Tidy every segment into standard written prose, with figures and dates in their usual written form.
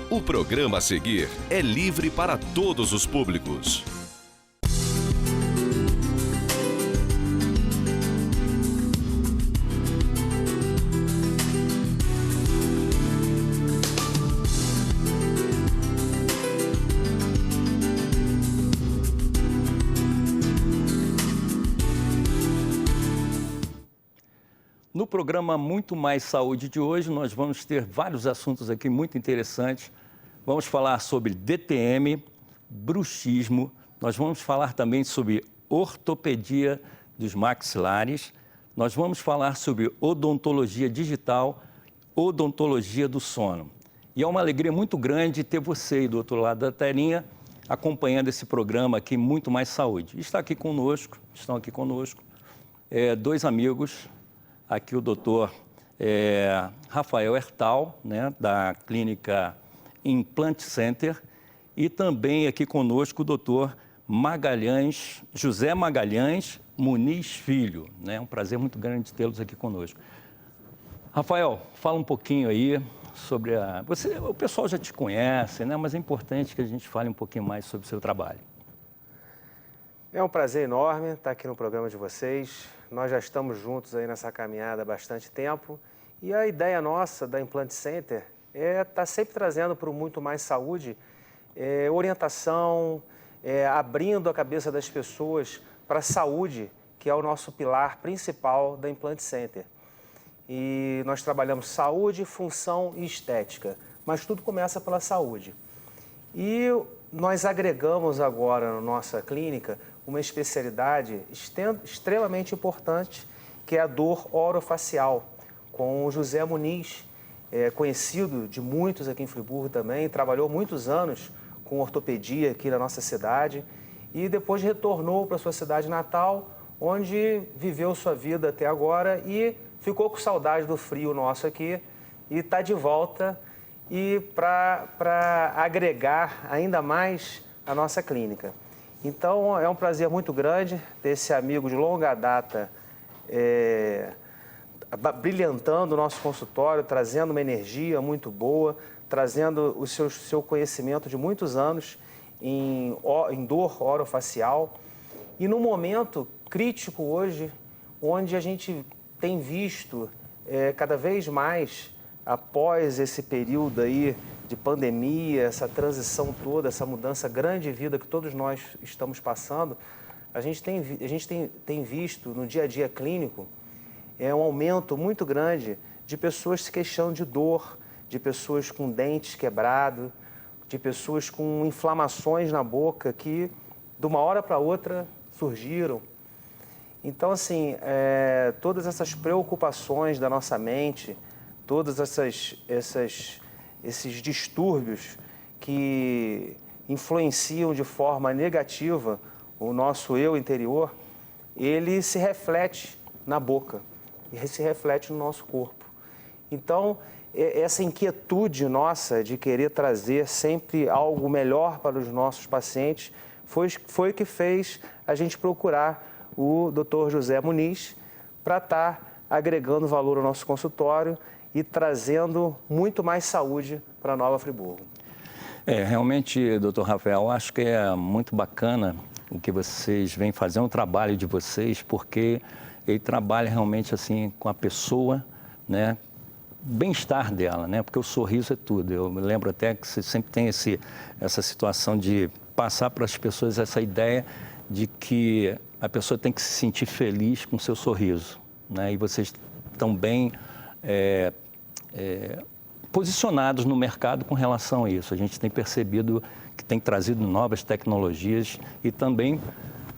O programa a seguir é livre para todos os públicos. No programa Muito Mais Saúde de hoje, nós vamos ter vários assuntos aqui muito interessantes. Vamos falar sobre DTM, bruxismo, nós vamos falar também sobre ortopedia dos maxilares, nós vamos falar sobre odontologia digital, odontologia do sono. E é uma alegria muito grande ter você aí do outro lado da telinha acompanhando esse programa aqui, Muito Mais Saúde. Estão aqui conosco dois amigos, aqui o doutor Rafael Hertal, né, da clínica Implant Center, e também aqui conosco o doutor José Magalhães Muniz Filho, né? Um prazer muito grande tê-los aqui conosco. Rafael, fala um pouquinho aí sobre o pessoal já te conhece, né? Mas é importante que a gente fale um pouquinho mais sobre o seu trabalho. É um prazer enorme estar aqui no programa de vocês. Nós já estamos juntos aí nessa caminhada há bastante tempo e a ideia nossa da Implant Center é estar sempre trazendo para o Muito Mais Saúde orientação, abrindo a cabeça das pessoas para a saúde, que é o nosso pilar principal da Implant Center. E nós trabalhamos saúde, função e estética, mas tudo começa pela saúde. E nós agregamos agora na nossa clínica uma especialidade extremamente importante, que é a dor orofacial, com o José Muniz, conhecido de muitos aqui em Friburgo também, trabalhou muitos anos com ortopedia aqui na nossa cidade e depois retornou para sua cidade natal, onde viveu sua vida até agora e ficou com saudade do frio nosso aqui e está de volta e para agregar ainda mais a nossa clínica. Então, é um prazer muito grande ter esse amigo de longa data brilhantando o nosso consultório, trazendo uma energia muito boa, trazendo o seu conhecimento de muitos anos em dor orofacial. E num momento crítico hoje, onde a gente tem visto cada vez mais, após esse período aí de pandemia, essa transição toda, essa mudança grande de vida que todos nós estamos passando, a gente tem visto no dia a dia clínico um aumento muito grande de pessoas se queixando de dor, de pessoas com dentes quebrados, de pessoas com inflamações na boca que de uma hora para outra surgiram. Então, assim, todas essas preocupações da nossa mente, todos esses distúrbios que influenciam de forma negativa o nosso eu interior, ele se reflete na boca e se reflete no nosso corpo. Então, essa inquietude nossa de querer trazer sempre algo melhor para os nossos pacientes foi o que fez a gente procurar o Dr. José Muniz para estar agregando valor ao nosso consultório e trazendo muito mais saúde para Nova Friburgo. Realmente, doutor Rafael, acho que é muito bacana o que vocês vêm fazendo, o trabalho de vocês, porque ele trabalha realmente assim com a pessoa, né? Bem-estar dela, né? Porque o sorriso é tudo. Eu me lembro até que você sempre tem essa situação de passar para as pessoas essa ideia de que a pessoa tem que se sentir feliz com o seu sorriso, né? E vocês estão bem posicionados no mercado com relação a isso. A gente tem percebido que tem trazido novas tecnologias e também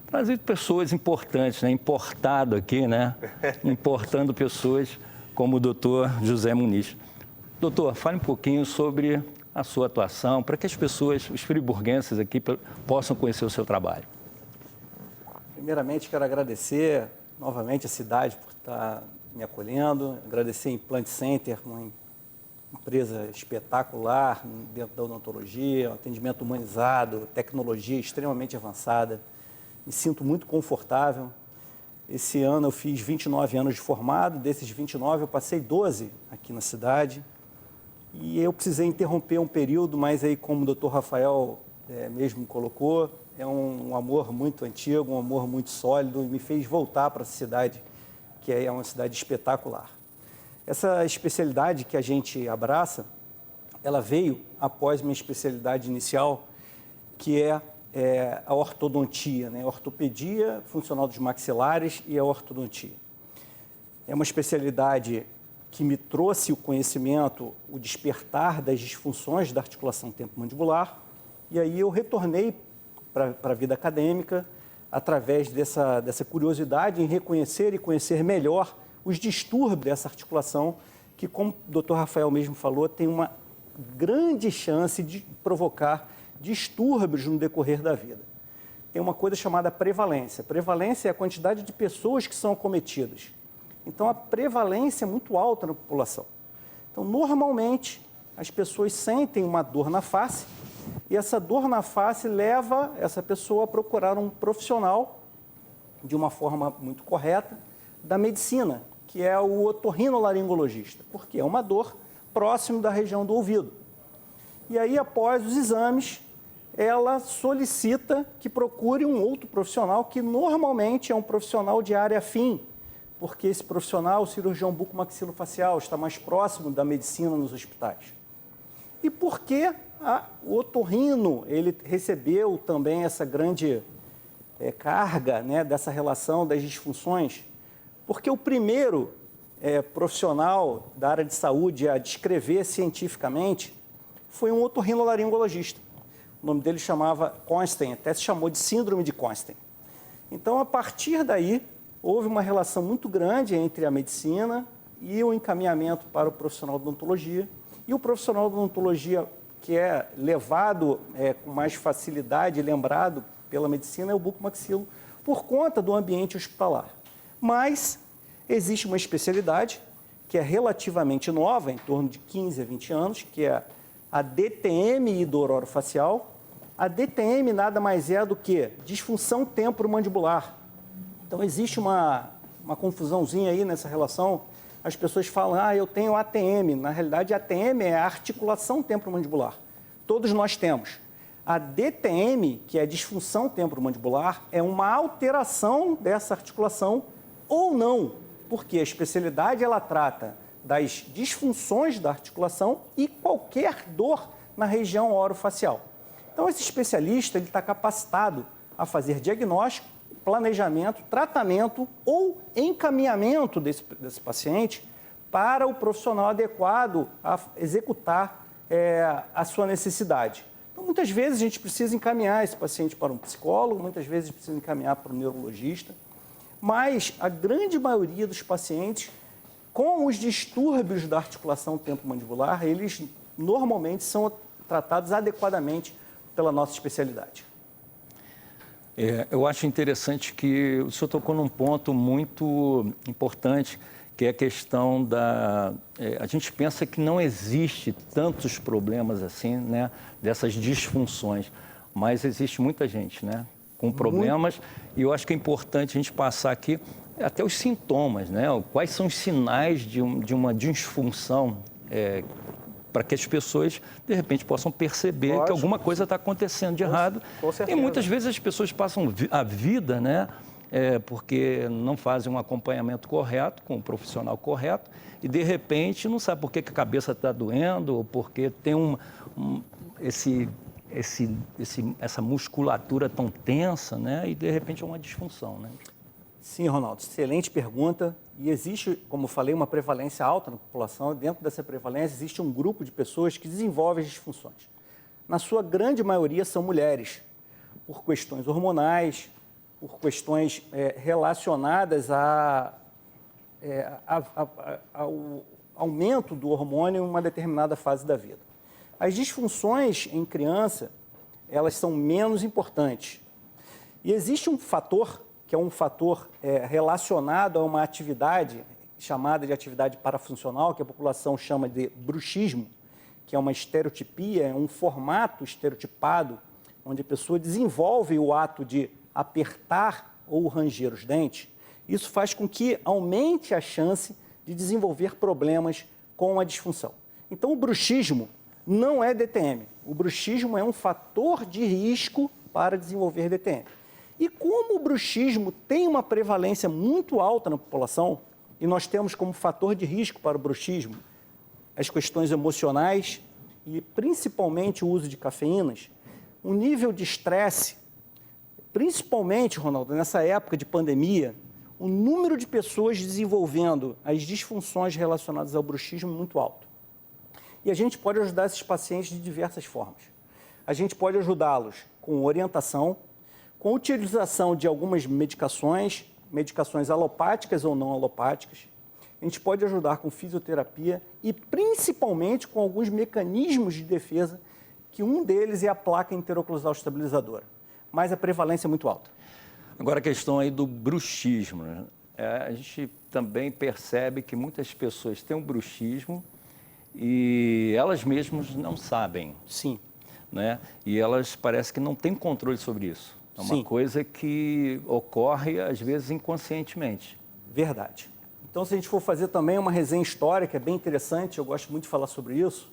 trazido pessoas importantes, né? Importado aqui, né? Importando pessoas como o doutor José Muniz. Doutor, fale um pouquinho sobre a sua atuação, para que as pessoas, os friburguenses aqui, possam conhecer o seu trabalho. Primeiramente, quero agradecer novamente a cidade por estar me acolhendo, agradecer a Implant Center, uma empresa espetacular dentro da odontologia, um atendimento humanizado, tecnologia extremamente avançada. Me sinto muito confortável. Esse ano eu fiz 29 anos de formado, desses 29 eu passei 12 aqui na cidade. E eu precisei interromper um período, mas aí, como o Dr. Rafael mesmo colocou, é um amor muito antigo, um amor muito sólido, e me fez voltar para essa cidade, que é uma cidade espetacular. Essa especialidade que a gente abraça, ela veio após minha especialidade inicial, que é a ortodontia, né? A ortopedia funcional dos maxilares e a ortodontia. É uma especialidade que me trouxe o conhecimento, o despertar das disfunções da articulação temporomandibular, e aí eu retornei para a vida acadêmica através dessa curiosidade em reconhecer e conhecer melhor os distúrbios dessa articulação, que, como o Dr. Rafael mesmo falou, tem uma grande chance de provocar distúrbios no decorrer da vida. Tem uma coisa chamada prevalência. Prevalência é a quantidade de pessoas que são acometidas. Então, a prevalência é muito alta na população. Então, normalmente, as pessoas sentem uma dor na face e essa dor na face leva essa pessoa a procurar um profissional de uma forma muito correta da medicina, que é o otorrinolaringologista, porque é uma dor próximo da região do ouvido. E aí, após os exames, ela solicita que procure um outro profissional, que normalmente é um profissional de área afim, porque esse profissional, o cirurgião bucomaxilofacial, está mais próximo da medicina nos hospitais. E por que o otorrino ele recebeu também essa grande carga, né, dessa relação das disfunções? Porque o primeiro profissional da área de saúde a descrever cientificamente foi um otorrinolaringologista. O nome dele chamava Constein, até se chamou de síndrome de Constein. Então, a partir daí, houve uma relação muito grande entre a medicina e o encaminhamento para o profissional de odontologia. E o profissional de odontologia que é levado com mais facilidade, lembrado pela medicina, é o bucomaxilo, por conta do ambiente hospitalar. Mas existe uma especialidade que é relativamente nova, em torno de 15 a 20 anos, que é a DTM hidroorofacial. A DTM nada mais é do que disfunção temporomandibular. Então, existe uma confusãozinha aí nessa relação. As pessoas falam, eu tenho ATM. Na realidade, a ATM é a articulação temporomandibular. Todos nós temos. A DTM, que é a disfunção temporomandibular, é uma alteração dessa articulação ou não, porque a especialidade ela trata das disfunções da articulação e qualquer dor na região orofacial. Então, esse especialista ele está capacitado a fazer diagnóstico, planejamento, tratamento ou encaminhamento desse paciente para o profissional adequado a executar a sua necessidade. Então, muitas vezes a gente precisa encaminhar esse paciente para um psicólogo, muitas vezes precisa encaminhar para um neurologista, mas a grande maioria dos pacientes com os distúrbios da articulação temporomandibular, eles normalmente são tratados adequadamente pela nossa especialidade. Eu acho interessante que o senhor tocou num ponto muito importante, que é a questão da... a gente pensa que não existe tantos problemas assim, né, dessas disfunções, mas existe muita gente, né, com problemas, e eu acho que é importante a gente passar aqui até os sintomas, né, quais são os sinais de uma disfunção, para que as pessoas, de repente, possam perceber que alguma coisa está acontecendo de errado. Com certeza. E muitas vezes as pessoas passam a vida, né, porque não fazem um acompanhamento correto, com o profissional correto, e, de repente, não sabe por que a cabeça está doendo, ou porque tem essa musculatura tão tensa, né, e, de repente, é uma disfunção, né? Sim, Ronaldo, excelente pergunta. E existe, como eu falei, uma prevalência alta na população. Dentro dessa prevalência existe um grupo de pessoas que desenvolvem as disfunções. Na sua grande maioria são mulheres, por questões hormonais, por questões relacionadas ao aumento do hormônio em uma determinada fase da vida. As disfunções em criança, elas são menos importantes. E existe um fator que é um fator relacionado a uma atividade chamada de atividade parafuncional, que a população chama de bruxismo, que é uma estereotipia, é um formato estereotipado, onde a pessoa desenvolve o ato de apertar ou ranger os dentes. Isso faz com que aumente a chance de desenvolver problemas com a disfunção. Então, o bruxismo não é DTM. O bruxismo é um fator de risco para desenvolver DTM. E como o bruxismo tem uma prevalência muito alta na população, e nós temos como fator de risco para o bruxismo as questões emocionais e principalmente o uso de cafeínas, o nível de estresse, principalmente, Ronaldo, nessa época de pandemia, o número de pessoas desenvolvendo as disfunções relacionadas ao bruxismo é muito alto. E a gente pode ajudar esses pacientes de diversas formas. A gente pode ajudá-los com orientação, com utilização de algumas medicações alopáticas ou não alopáticas. A gente pode ajudar com fisioterapia e principalmente com alguns mecanismos de defesa, que um deles é a placa interoclusal estabilizadora. Mas a prevalência é muito alta. Agora a questão aí do bruxismo, né? A gente também percebe que muitas pessoas têm um bruxismo e elas mesmas não sabem. Sim. Né? E elas parece que não têm controle sobre isso. É uma Sim. coisa que ocorre, às vezes, inconscientemente. Verdade. Então, se a gente for fazer também uma resenha histórica, é bem interessante, eu gosto muito de falar sobre isso.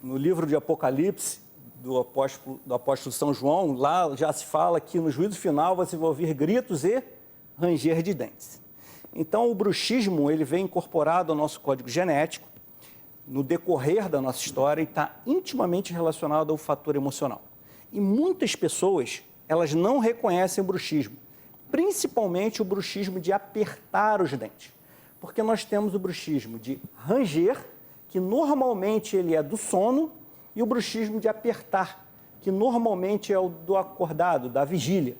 No livro de Apocalipse, do apóstolo São João, lá já se fala que no juízo final você vai ouvir gritos e ranger de dentes. Então, o bruxismo ele vem incorporado ao nosso código genético, no decorrer da nossa história, e está intimamente relacionado ao fator emocional. E muitas pessoas, elas não reconhecem o bruxismo, principalmente o bruxismo de apertar os dentes. Porque nós temos o bruxismo de ranger, que normalmente ele é do sono, e o bruxismo de apertar, que normalmente é o do acordado, da vigília.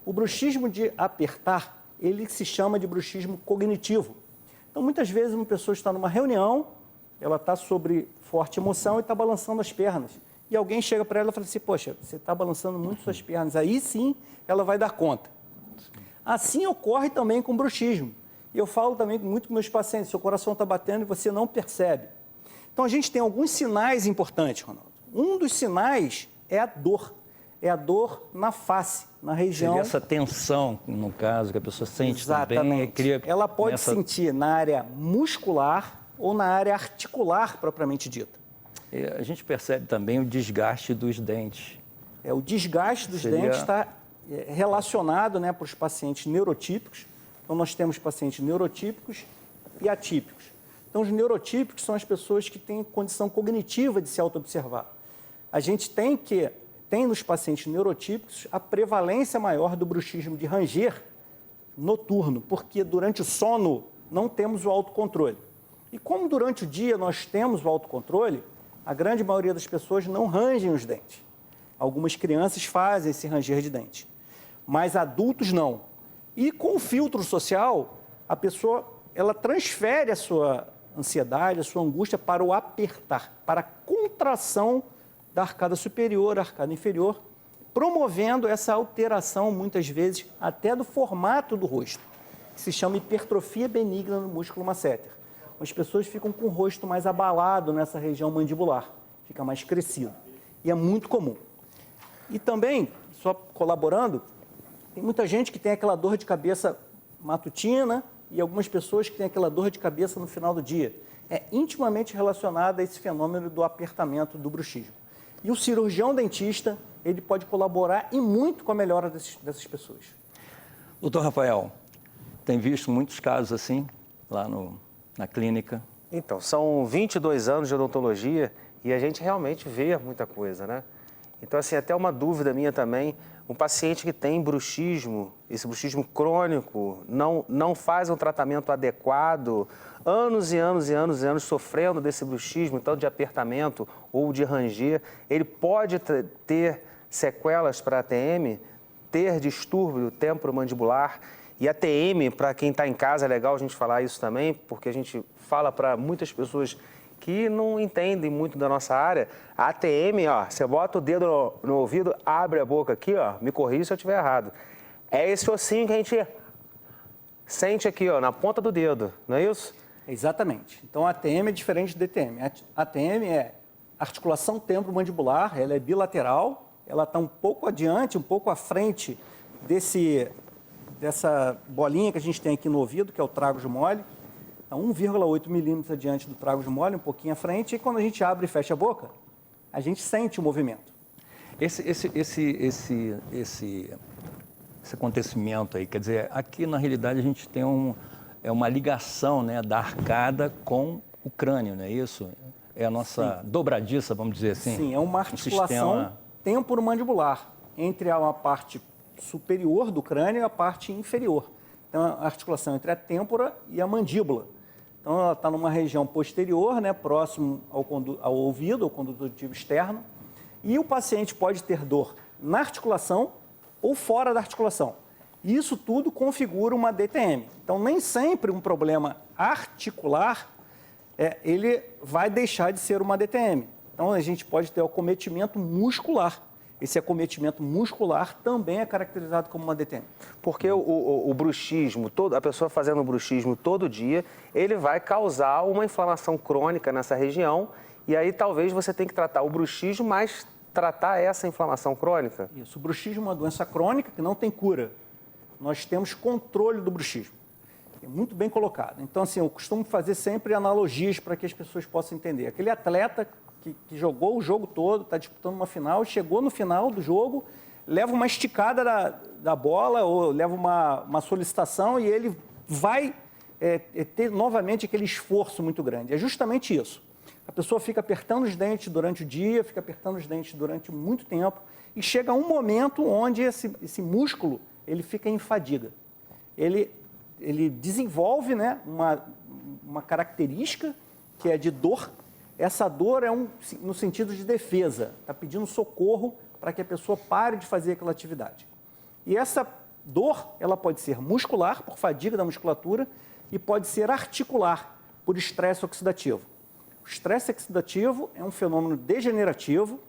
O bruxismo de apertar, ele se chama de bruxismo cognitivo. Então, muitas vezes, uma pessoa está numa reunião, ela está sobre forte emoção e está balançando as pernas. E alguém chega para ela e fala assim, poxa, você está balançando muito suas pernas. Aí sim, ela vai dar conta. Assim ocorre também com o bruxismo. E eu falo também muito com meus pacientes, seu coração está batendo e você não percebe. Então, a gente tem alguns sinais importantes, Ronaldo. Um dos sinais é a dor. É a dor na face, na região... Seria essa tensão, no caso, que a pessoa sente. Exatamente. Também. Ela pode sentir na área muscular ou na área articular, propriamente dita. A gente percebe também o desgaste dos dentes. O desgaste dos dentes está relacionado, né, para os pacientes neurotípicos. Então, nós temos pacientes neurotípicos e atípicos. Então, os neurotípicos são as pessoas que têm condição cognitiva de se auto-observar. A gente tem nos pacientes neurotípicos a prevalência maior do bruxismo de ranger noturno, porque durante o sono não temos o autocontrole. E como durante o dia nós temos o autocontrole, a grande maioria das pessoas não rangem os dentes. Algumas crianças fazem esse ranger de dente, mas adultos não. E com o filtro social, a pessoa ela transfere a sua ansiedade, a sua angústia para o apertar, para a contração da arcada superior, arcada inferior, promovendo essa alteração, muitas vezes, até do formato do rosto, que se chama hipertrofia benigna no músculo masseter. As pessoas ficam com o rosto mais abalado nessa região mandibular, fica mais crescido. E é muito comum. E também, só colaborando, tem muita gente que tem aquela dor de cabeça matutina e algumas pessoas que têm aquela dor de cabeça no final do dia. É intimamente relacionada a esse fenômeno do apertamento do bruxismo. E o cirurgião dentista, ele pode colaborar e muito com a melhora dessas pessoas. Doutor Rafael, tem visto muitos casos assim, lá na clínica? Então, são 22 anos de odontologia e a gente realmente vê muita coisa, né? Então, assim, até uma dúvida minha também, um paciente que tem bruxismo, esse bruxismo crônico, não faz um tratamento adequado, anos e anos e anos e anos sofrendo desse bruxismo, tanto de apertamento ou de ranger, ele pode ter sequelas para ATM, ter distúrbio temporomandibular. E a TM, para quem está em casa, é legal a gente falar isso também, porque a gente fala para muitas pessoas que não entendem muito da nossa área. A ATM, ó, você bota o dedo no ouvido, abre a boca aqui, ó, me corrija se eu estiver errado. É esse ossinho que a gente sente aqui, ó, na ponta do dedo, não é isso? Exatamente. Então, a ATM é diferente do DTM. A ATM é articulação temporomandibular, ela é bilateral, ela está um pouco adiante, um pouco à frente dessa bolinha que a gente tem aqui no ouvido, que é o tragus mole, a 1,8 milímetros adiante do tragus mole, um pouquinho à frente, e quando a gente abre e fecha a boca, a gente sente o movimento. Esse acontecimento aí, quer dizer, aqui na realidade a gente tem uma ligação, né, da arcada com o crânio, não é isso? É a nossa dobradiça, vamos dizer assim. Sim, é uma articulação temporomandibular entre a parte superior do crânio e a parte inferior. Então, a articulação entre a têmpora e a mandíbula. Então, ela está numa região posterior, né, próximo ao ouvido, ao conduto auditivo externo, e o paciente pode ter dor na articulação ou fora da articulação. Isso tudo configura uma DTM. Então, nem sempre um problema articular ele vai deixar de ser uma DTM. Então, a gente pode ter o acometimento muscular. Esse acometimento muscular também é caracterizado como uma DTM. Porque o bruxismo, a pessoa fazendo bruxismo todo dia, ele vai causar uma inflamação crônica nessa região, e aí talvez você tenha que tratar o bruxismo, mas tratar essa inflamação crônica. Isso, o bruxismo é uma doença crônica que não tem cura. Nós temos controle do bruxismo. É muito bem colocado. Então, assim, eu costumo fazer sempre analogias para que as pessoas possam entender. Aquele atleta que jogou o jogo todo, está disputando uma final, chegou no final do jogo, leva uma esticada da bola ou leva uma solicitação e ele vai ter novamente aquele esforço muito grande. É justamente isso. A pessoa fica apertando os dentes durante o dia, fica apertando os dentes durante muito tempo e chega um momento onde esse músculo ele fica em fadiga. Ele desenvolve, né, uma característica que é de dor. Essa dor é no sentido de defesa, está pedindo socorro para que a pessoa pare de fazer aquela atividade. E essa dor, ela pode ser muscular, por fadiga da musculatura, e pode ser articular, por estresse oxidativo. O estresse oxidativo é um fenômeno degenerativo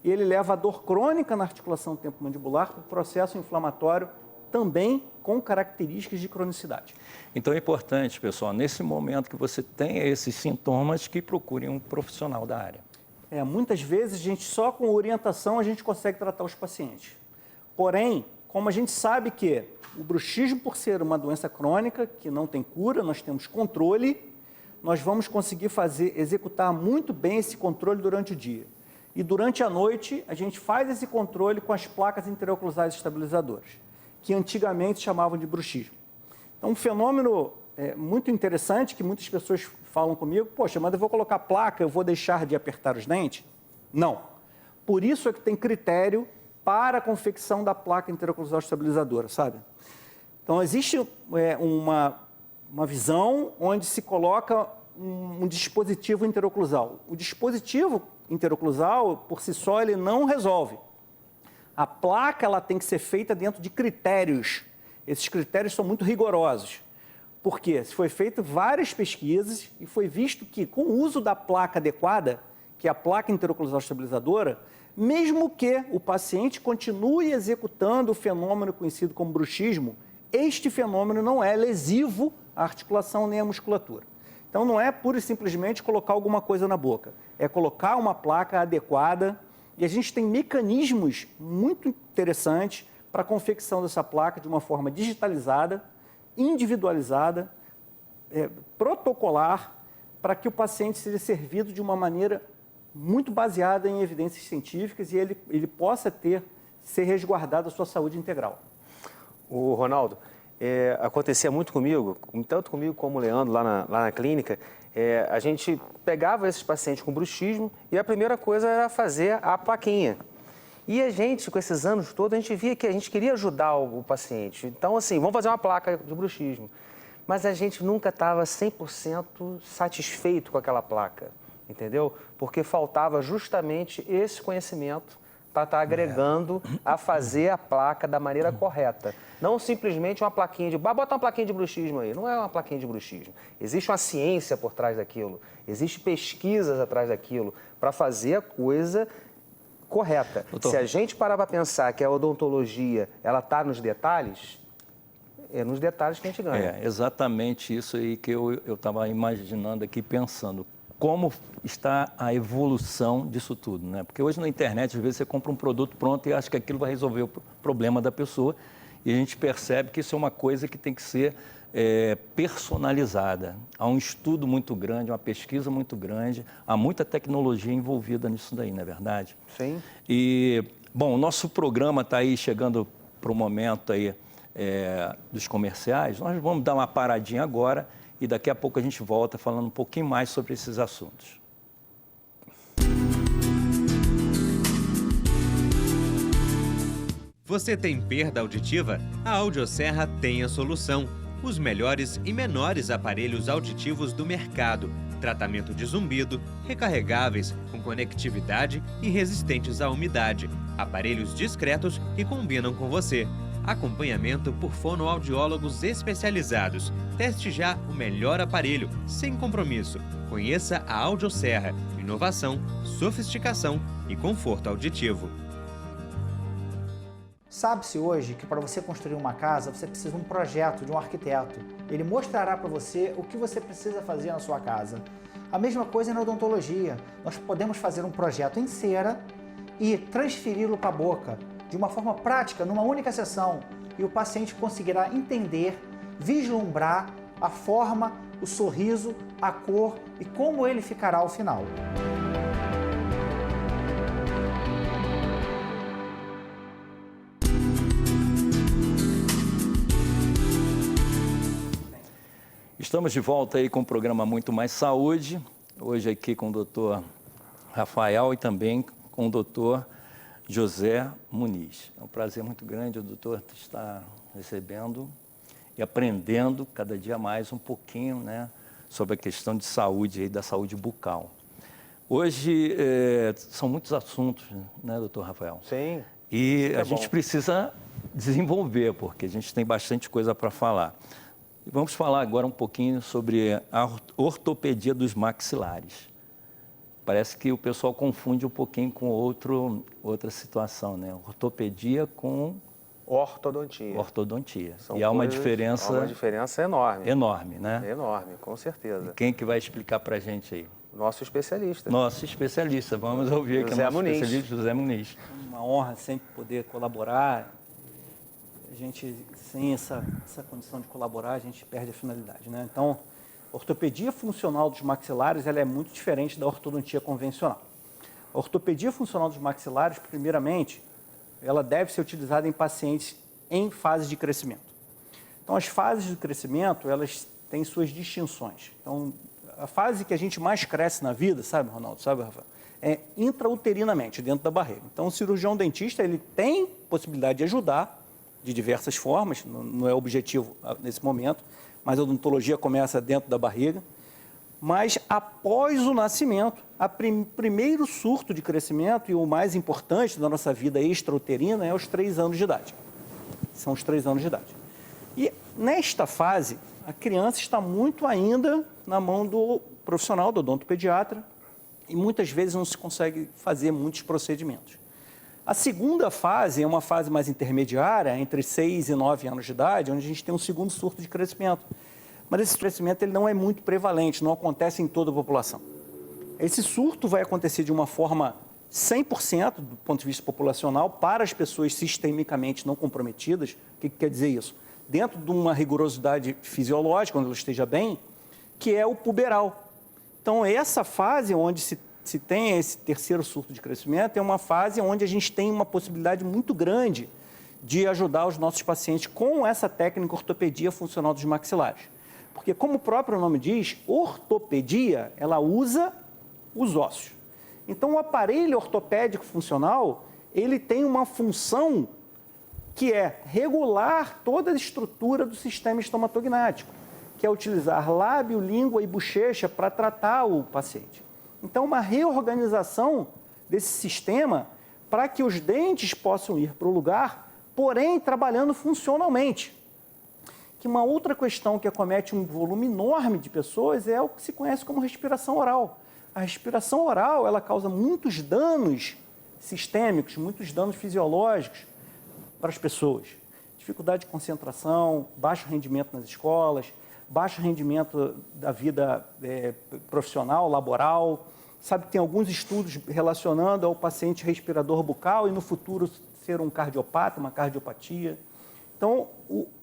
e ele leva a dor crônica na articulação temporomandibular, por processo inflamatório também com características de cronicidade. Então é importante, pessoal, nesse momento que você tenha esses sintomas, que procure um profissional da área. Muitas vezes, só com orientação a gente consegue tratar os pacientes. Porém, como a gente sabe que o bruxismo, por ser uma doença crônica, que não tem cura, nós temos controle, nós vamos conseguir executar muito bem esse controle durante o dia. E durante a noite, a gente faz esse controle com as placas interoclusais estabilizadoras, que antigamente chamavam de bruxismo. Então, um fenômeno muito interessante, que muitas pessoas falam comigo, poxa, mas eu vou colocar placa, eu vou deixar de apertar os dentes? Não. Por isso é que tem critério para a confecção da placa interoclusal estabilizadora, sabe? Então, existe uma visão onde se coloca um dispositivo interoclusal. O dispositivo interoclusal, por si só, ele não resolve. A placa ela tem que ser feita dentro de critérios. Esses critérios são muito rigorosos. Por quê? Foi feito várias pesquisas e foi visto que, com o uso da placa adequada, que é a placa interoclusal estabilizadora, mesmo que o paciente continue executando o fenômeno conhecido como bruxismo, este fenômeno não é lesivo à articulação nem à musculatura. Então, não é pura e simplesmente colocar alguma coisa na boca. É colocar uma placa adequada. E a gente tem mecanismos muito interessantes para a confecção dessa placa de uma forma digitalizada, individualizada, protocolar, para que o paciente seja servido de uma maneira muito baseada em evidências científicas e ele possa ser resguardado a sua saúde integral. O Ronaldo, acontecia muito comigo, tanto comigo como o Leandro lá na clínica, a gente pegava esses pacientes com bruxismo e a primeira coisa era fazer a plaquinha. E a gente, com esses anos todos, a gente via que a gente queria ajudar o paciente. Então, assim, vamos fazer uma placa de bruxismo. Mas a gente nunca estava 100% satisfeito com aquela placa, entendeu? Porque faltava justamente esse conhecimento para estar agregando a fazer a placa da maneira correta. Não simplesmente uma plaquinha de... bota uma plaquinha de bruxismo aí. Não é uma plaquinha de bruxismo. Existe uma ciência por trás daquilo. Existem pesquisas atrás daquilo para fazer a coisa correta. Doutor. Se a gente parar para pensar que a odontologia ela está nos detalhes, É nos detalhes que a gente ganha. É exatamente isso aí que eu estava imaginando aqui, pensando. Como está a evolução disso tudo, né? Porque hoje na internet, às vezes, você compra um produto pronto e acha que aquilo vai resolver o problema da pessoa. E a gente percebe que isso é uma coisa que tem que ser personalizada. Há um estudo muito grande, uma pesquisa muito grande, há muita tecnologia envolvida nisso daí, não é verdade? Sim. E, bom, o nosso programa está aí chegando para o momento aí dos comerciais. Nós vamos dar uma paradinha agora e daqui a pouco a gente volta falando um pouquinho mais sobre esses assuntos. Você tem perda auditiva? A Audioserra tem a solução. Os melhores e menores aparelhos auditivos do mercado. Tratamento de zumbido, recarregáveis, com conectividade e resistentes à umidade. Aparelhos discretos que combinam com você. Acompanhamento por fonoaudiólogos especializados. Teste já o melhor aparelho, sem compromisso. Conheça a Audioserra. Inovação, sofisticação e conforto auditivo. Sabe-se hoje que para você construir uma casa, você precisa de um projeto, de um arquiteto. Ele mostrará para você o que você precisa fazer na sua casa. A mesma coisa na odontologia. Nós podemos fazer um projeto em cera e transferi-lo para a boca, de uma forma prática, numa única sessão. E o paciente conseguirá entender, vislumbrar a forma, o sorriso, a cor e como ele ficará ao final. Estamos de volta aí com o programa Muito Mais Saúde, hoje aqui com o doutor Rafael e também com o doutor José Muniz. É um prazer muito grande o doutor estar recebendo e aprendendo cada dia mais um pouquinho, né, sobre a questão de saúde, aí, da saúde bucal. Hoje são muitos assuntos, né, doutor Rafael? Sim. E a gente precisa desenvolver, porque a gente tem bastante coisa para falar. Vamos falar agora um pouquinho sobre a ortopedia dos maxilares. Parece que o pessoal confunde um pouquinho com outra situação, né? Ortopedia com ortodontia. Ortodontia. São e há uma coisas, diferença... Há uma diferença enorme. Enorme, né? Enorme, com certeza. E quem que vai explicar para a gente aí? Nosso especialista. Nosso especialista. Vamos ouvir aqui o nosso especialista, José Muniz. Uma honra sempre poder colaborar. A gente, sem essa condição de colaborar, a gente perde a finalidade, né? Então, a ortopedia funcional dos maxilares ela é muito diferente da ortodontia convencional. A ortopedia funcional dos maxilares, primeiramente, ela deve ser utilizada em pacientes em fase de crescimento. Então, as fases de crescimento, elas têm suas distinções. Então, a fase que a gente mais cresce na vida, sabe, Ronaldo, sabe, Rafael? É intrauterinamente, dentro da barriga. Então, o cirurgião dentista, ele tem possibilidade de ajudar de diversas formas, não é objetivo nesse momento, mas a odontologia começa dentro da barriga. Mas após o nascimento, o primeiro surto de crescimento e o mais importante da nossa vida extrauterina é os 3 anos de idade. São os 3 anos de idade. E nesta fase, a criança está muito ainda na mão do profissional, do odontopediatra, e muitas vezes não se consegue fazer muitos procedimentos. A segunda fase é uma fase mais intermediária, entre 6 e 9 anos de idade, onde a gente tem um segundo surto de crescimento. Mas esse crescimento ele não é muito prevalente, não acontece em toda a população. Esse surto vai acontecer de uma forma 100% do ponto de vista populacional para as pessoas sistemicamente não comprometidas. O que quer dizer isso? Dentro de uma rigorosidade fisiológica, quando ela esteja bem, que é o puberal. Então, essa fase onde se tem esse terceiro surto de crescimento, é uma fase onde a gente tem uma possibilidade muito grande de ajudar os nossos pacientes com essa técnica ortopedia funcional dos maxilares. Porque, como o próprio nome diz, ortopedia, ela usa os ossos. Então, o aparelho ortopédico funcional, ele tem uma função que é regular toda a estrutura do sistema estomatognático, que é utilizar lábio, língua e bochecha para tratar o paciente. Então, uma reorganização desse sistema para que os dentes possam ir para o lugar, porém trabalhando funcionalmente. Que uma outra questão que acomete um volume enorme de pessoas é o que se conhece como respiração oral. A respiração oral, ela causa muitos danos sistêmicos, muitos danos fisiológicos para as pessoas. dificuldade de concentração, baixo rendimento nas escolas, baixo rendimento da vida profissional, laboral. Sabe que tem alguns estudos relacionando ao paciente respirador bucal e no futuro ser um cardiopata, uma cardiopatia. Então,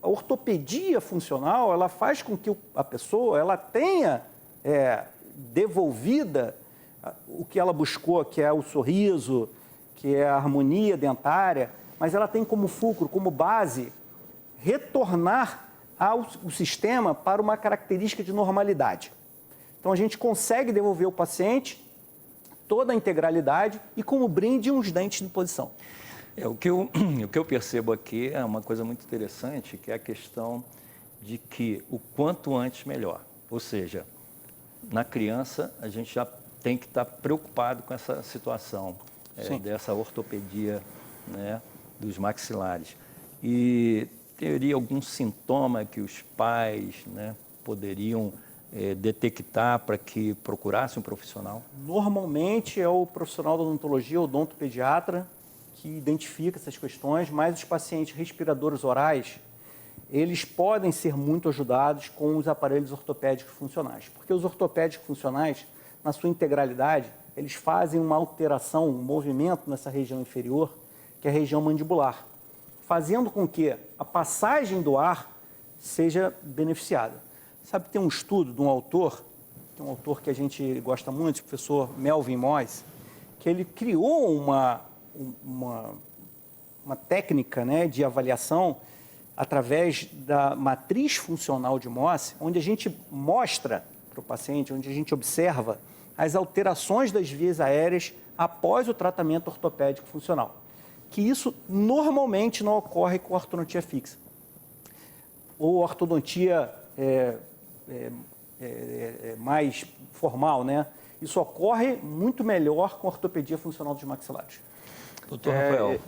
a ortopedia funcional, ela faz com que a pessoa ela tenha devolvida o que ela buscou, que é o sorriso, que é a harmonia dentária, mas ela tem como fulcro, como base, retornar o sistema para uma característica de normalidade. Então, a gente consegue devolver ao paciente toda a integralidade e, como brinde, uns dentes de posição. O que eu percebo aqui é uma coisa muito interessante, que é a questão de que o quanto antes melhor. Ou seja, na criança, a gente já tem que estar preocupado com essa situação dessa ortopedia, né, dos maxilares. E teria algum sintoma que os pais, né, poderiam detectar para que procurasse um profissional? Normalmente é o profissional da odontologia, o odontopediatra, que identifica essas questões, mas os pacientes respiradores orais, eles podem ser muito ajudados com os aparelhos ortopédicos funcionais, porque os ortopédicos funcionais, na sua integralidade, eles fazem uma alteração, um movimento nessa região inferior, que é a região mandibular, fazendo com que a passagem do ar seja beneficiada. Sabe que tem um estudo de um autor, que a gente gosta muito, o professor Melvin Moyes, que ele criou uma técnica, né, de avaliação através da matriz funcional de Mohs, onde a gente mostra para o paciente, onde a gente observa as alterações das vias aéreas após o tratamento ortopédico funcional. Que isso normalmente não ocorre com ortodontia fixa. Ou ortodontia mais formal, né? Isso ocorre muito melhor com ortopedia funcional dos maxilares. Doutor Rafael.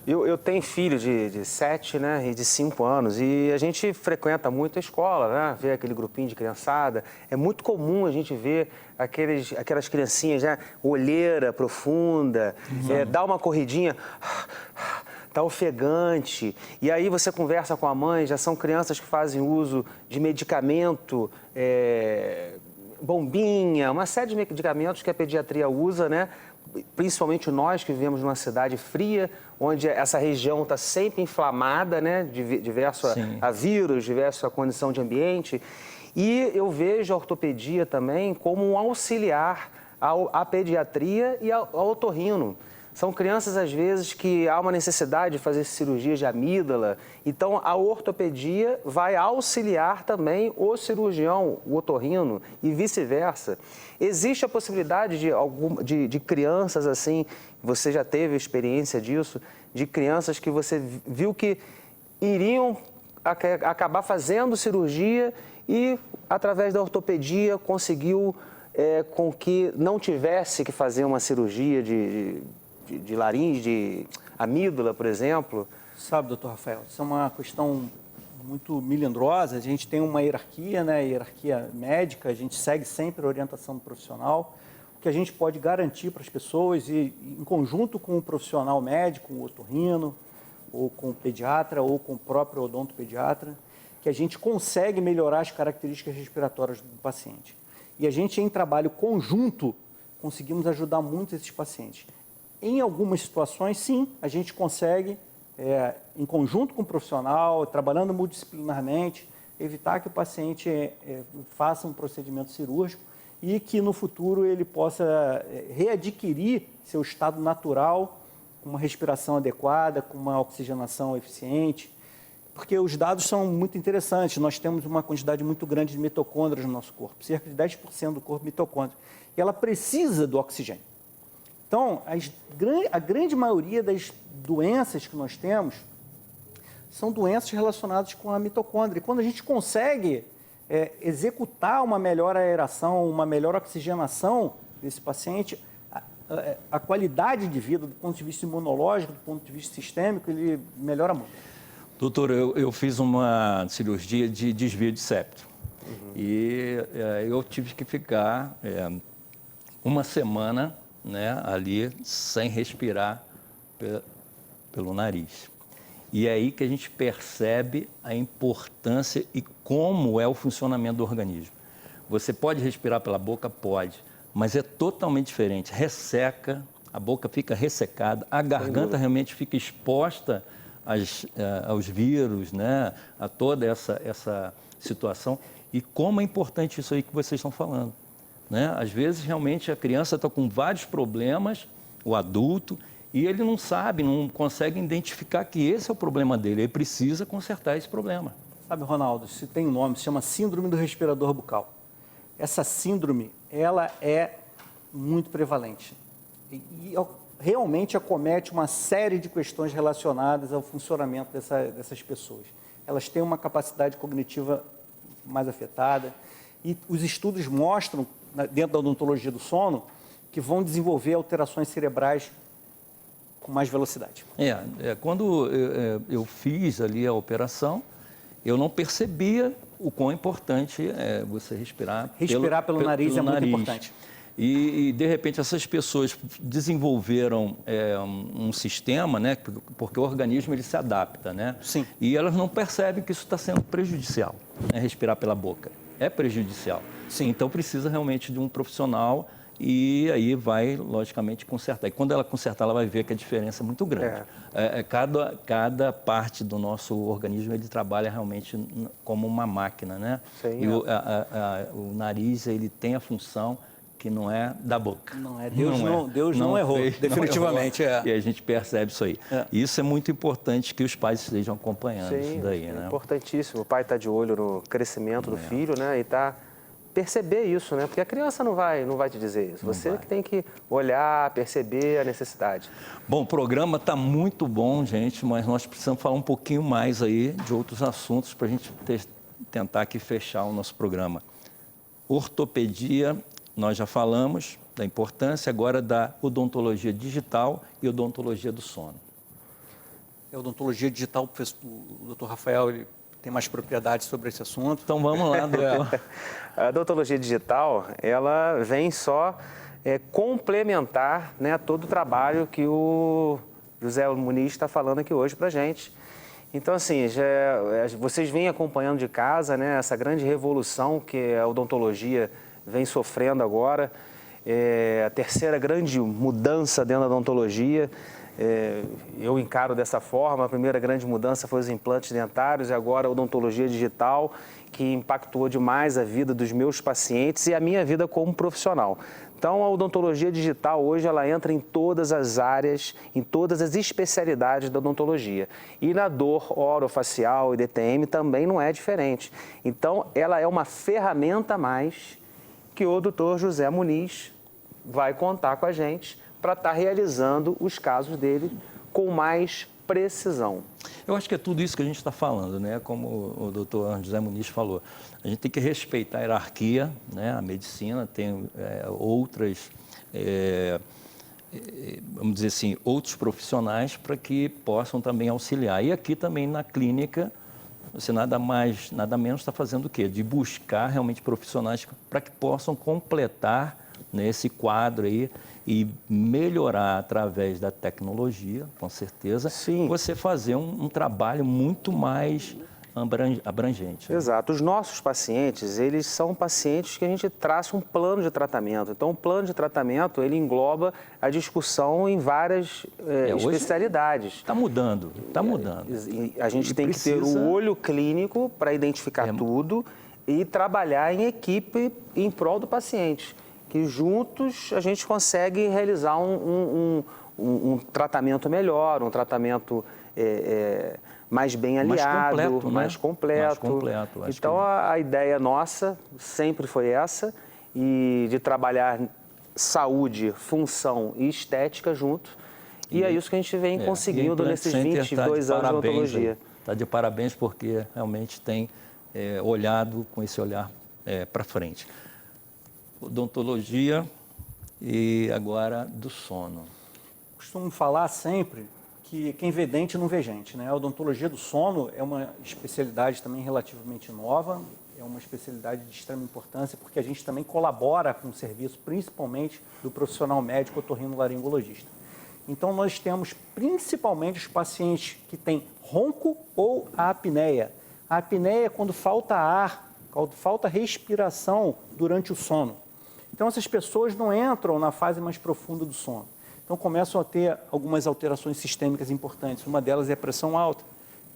Eu tenho filho de 7, né, e de 5 anos e a gente frequenta muito a escola, né, vê aquele grupinho de criançada. É muito comum a gente ver aquelas criancinhas, né, olheira profunda, dá uma corridinha, tá ofegante. E aí você conversa com a mãe, já são crianças que fazem uso de medicamento, bombinha, uma série de medicamentos que a pediatria usa, né? Principalmente nós que vivemos numa cidade fria, onde essa região está sempre inflamada, né, diverso a vírus, diverso a condição de ambiente. E eu vejo a ortopedia também como um auxiliar à pediatria e ao otorrino. São crianças, às vezes, que há uma necessidade de fazer cirurgia de amígdala. Então, a ortopedia vai auxiliar também o cirurgião, o otorrino, e vice-versa. Existe a possibilidade de crianças assim, você já teve experiência disso, de crianças que você viu que iriam acabar fazendo cirurgia e, através da ortopedia, conseguiu com que não tivesse que fazer uma cirurgia de laringe, de amígdala, por exemplo? Sabe, doutor Rafael, isso é uma questão muito melindrosa. A gente tem uma hierarquia, né, hierarquia médica, a gente segue sempre a orientação do profissional. O que a gente pode garantir para as pessoas, e em conjunto com o profissional médico, o otorrino, ou com o pediatra, ou com o próprio odontopediatra, que a gente consegue melhorar as características respiratórias do paciente. E a gente, em trabalho conjunto, conseguimos ajudar muito esses pacientes. Em algumas situações, sim, a gente consegue, em conjunto com o profissional, trabalhando multidisciplinarmente, evitar que o paciente faça um procedimento cirúrgico e que no futuro ele possa readquirir seu estado natural, com uma respiração adequada, com uma oxigenação eficiente, porque os dados são muito interessantes. Nós temos uma quantidade muito grande de mitocôndrias no nosso corpo, cerca de 10% do corpo mitocôndria, e ela precisa do oxigênio. Então, a grande maioria das doenças que nós temos são doenças relacionadas com a mitocôndria. E quando a gente consegue executar uma melhor aeração, uma melhor oxigenação desse paciente, a qualidade de vida do ponto de vista imunológico, do ponto de vista sistêmico, ele melhora muito. Doutor, eu fiz uma cirurgia de desvio de septo. E eu tive que ficar uma semana, né, ali sem respirar pelo nariz. E é aí que a gente percebe a importância e como é o funcionamento do organismo. Você pode respirar pela boca? Pode, mas é totalmente diferente. Resseca, a boca fica ressecada, a garganta realmente fica exposta aos vírus, né? A toda essa situação. E como é importante isso aí que vocês estão falando, né? Às vezes, realmente, a criança está com vários problemas, o adulto, e ele não sabe, não consegue identificar que esse é o problema dele. Ele precisa consertar esse problema. Sabe, Ronaldo, se tem um nome, se chama síndrome do respirador bucal. Essa síndrome, ela é muito prevalente e realmente acomete uma série de questões relacionadas ao funcionamento dessas pessoas. Elas têm uma capacidade cognitiva mais afetada e os estudos mostram, dentro da odontologia do sono, que vão desenvolver alterações cerebrais com mais velocidade. Quando eu fiz ali a operação, eu não percebia o quão importante é você respirar. Respirar pelo nariz é muito importante. E, de repente, essas pessoas desenvolveram um sistema, né? Porque o organismo ele se adapta, né? Sim. E elas não percebem que isso está sendo prejudicial, né? Respirar pela boca é prejudicial. Sim. Então, precisa realmente de um profissional e aí vai, logicamente, consertar. E quando ela consertar, ela vai ver que a diferença é muito grande. Cada parte do nosso organismo, ele trabalha realmente como uma máquina, né? Sim, e o nariz, ele tem a função que não é da boca. Não é. Deus não errou, definitivamente. Não errou, e a gente percebe isso aí. E isso é muito importante que os pais estejam acompanhando isso daí, né? Importantíssimo. O pai está de olho no crescimento do filho, né? E está perceber isso, né? Porque a criança não vai te dizer isso. Você que tem que olhar, perceber a necessidade. Bom, o programa está muito bom, gente, mas nós precisamos falar um pouquinho mais aí de outros assuntos para a gente tentar aqui fechar o nosso programa. Ortopedia, nós já falamos da importância agora da odontologia digital e odontologia do sono. A odontologia digital, o doutor Rafael, ele tem mais propriedade sobre esse assunto. Então vamos lá, doutor. A odontologia digital, ela vem só complementar, né, todo o trabalho que o José Muniz está falando aqui hoje para a gente. Então, assim, vocês vêm acompanhando de casa, né, essa grande revolução que a odontologia vem sofrendo agora, a terceira grande mudança dentro da odontologia. Eu encaro dessa forma. A primeira grande mudança foi os implantes dentários e agora a odontologia digital, que impactou demais a vida dos meus pacientes e a minha vida como profissional. Então, a odontologia digital hoje ela entra em todas as áreas, em todas as especialidades da odontologia. E na dor orofacial e DTM também não é diferente. Então, ela é uma ferramenta a mais que o doutor José Muniz vai contar com a gente para estar realizando os casos dele com mais precisão. Eu acho que é tudo isso que a gente está falando, né? Como o doutor José Muniz falou. A gente tem que respeitar a hierarquia, né? A medicina tem outras, vamos dizer assim, outros profissionais para que possam também auxiliar. E aqui também na clínica, você nada menos está fazendo o quê? De buscar realmente profissionais para que possam completar, né, esse quadro aí e melhorar através da tecnologia, com certeza. Sim. Você fazer um trabalho muito mais abrangente. Né? Exato. Os nossos pacientes, eles são pacientes que a gente traça um plano de tratamento. Então, o plano de tratamento, ele engloba a discussão em várias especialidades. Está mudando, está mudando. A gente tem que ter o olho clínico para identificar tudo e trabalhar em equipe em prol do paciente, que juntos a gente consegue realizar um tratamento melhor, um tratamento mais bem aliado, mais completo. Então, a ideia nossa sempre foi essa, e de trabalhar saúde, função e estética junto. E é isso que a gente vem conseguindo nesses 22 anos de odontologia. Está de parabéns porque realmente tem olhado com esse olhar para frente. Odontologia e agora do sono. Costumo falar sempre que quem vê dente não vê gente, né? A odontologia do sono é uma especialidade também relativamente nova, é uma especialidade de extrema importância porque a gente também colabora com o serviço, principalmente do profissional médico otorrinolaringologista. Então, nós temos principalmente os pacientes que têm ronco ou apneia. A apneia é quando falta ar, quando falta respiração durante o sono. Então, essas pessoas não entram na fase mais profunda do sono. Então, começam a ter algumas alterações sistêmicas importantes. Uma delas é a pressão alta,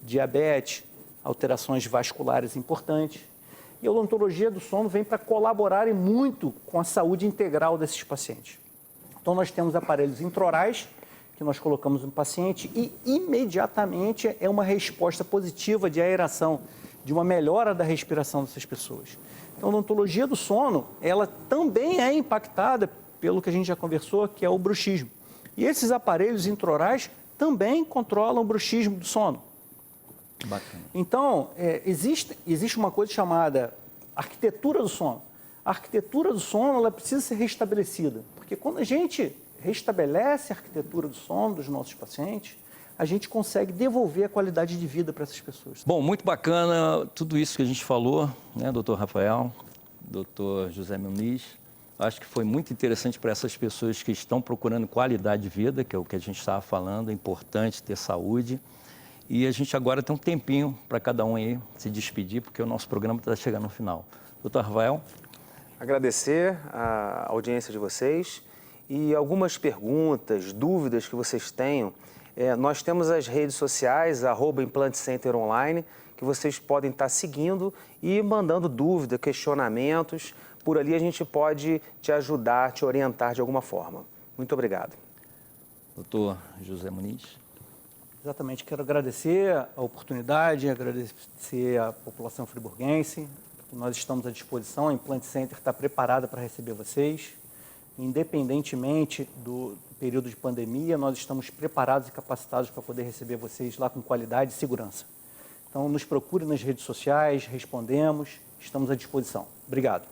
diabetes, alterações vasculares importantes. E a odontologia do sono vem para colaborar muito com a saúde integral desses pacientes. Então, nós temos aparelhos intraorais que nós colocamos no paciente e imediatamente é uma resposta positiva de aeração, de uma melhora da respiração dessas pessoas. Então, a odontologia do sono, ela também é impactada pelo que a gente já conversou, que é o bruxismo. E esses aparelhos intraorais também controlam o bruxismo do sono. Bacana. Então, existe uma coisa chamada arquitetura do sono. A arquitetura do sono, ela precisa ser restabelecida, porque quando a gente restabelece a arquitetura do sono dos nossos pacientes, a gente consegue devolver a qualidade de vida para essas pessoas. Bom, muito bacana tudo isso que a gente falou, né, doutor Rafael, doutor José Muniz. Acho que foi muito interessante para essas pessoas que estão procurando qualidade de vida, que é o que a gente estava falando, é importante ter saúde. E a gente agora tem um tempinho para cada um aí se despedir, porque o nosso programa está chegando no final. Doutor Rafael? Agradecer a audiência de vocês e algumas perguntas, dúvidas que vocês tenham. Nós temos as redes sociais, @ImplanteCenterOnline, que vocês podem estar seguindo e mandando dúvidas, questionamentos. Por ali a gente pode te ajudar, te orientar de alguma forma. Muito obrigado. Doutor José Muniz? Exatamente, quero agradecer a oportunidade, agradecer à população friburguense. Nós estamos à disposição, a Implante Center está preparada para receber vocês. Independentemente do período de pandemia, nós estamos preparados e capacitados para poder receber vocês lá com qualidade e segurança. Então, nos procure nas redes sociais, respondemos, estamos à disposição. Obrigado.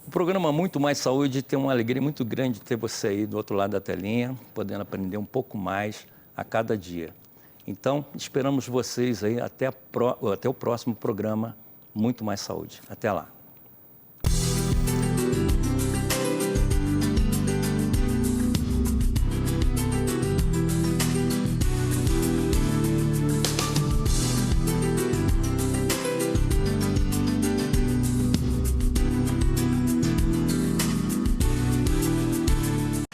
O programa Muito Mais Saúde tem uma alegria muito grande de ter você aí do outro lado da telinha, podendo aprender um pouco mais a cada dia. Então, esperamos vocês aí até o próximo programa Muito Mais Saúde. Até lá.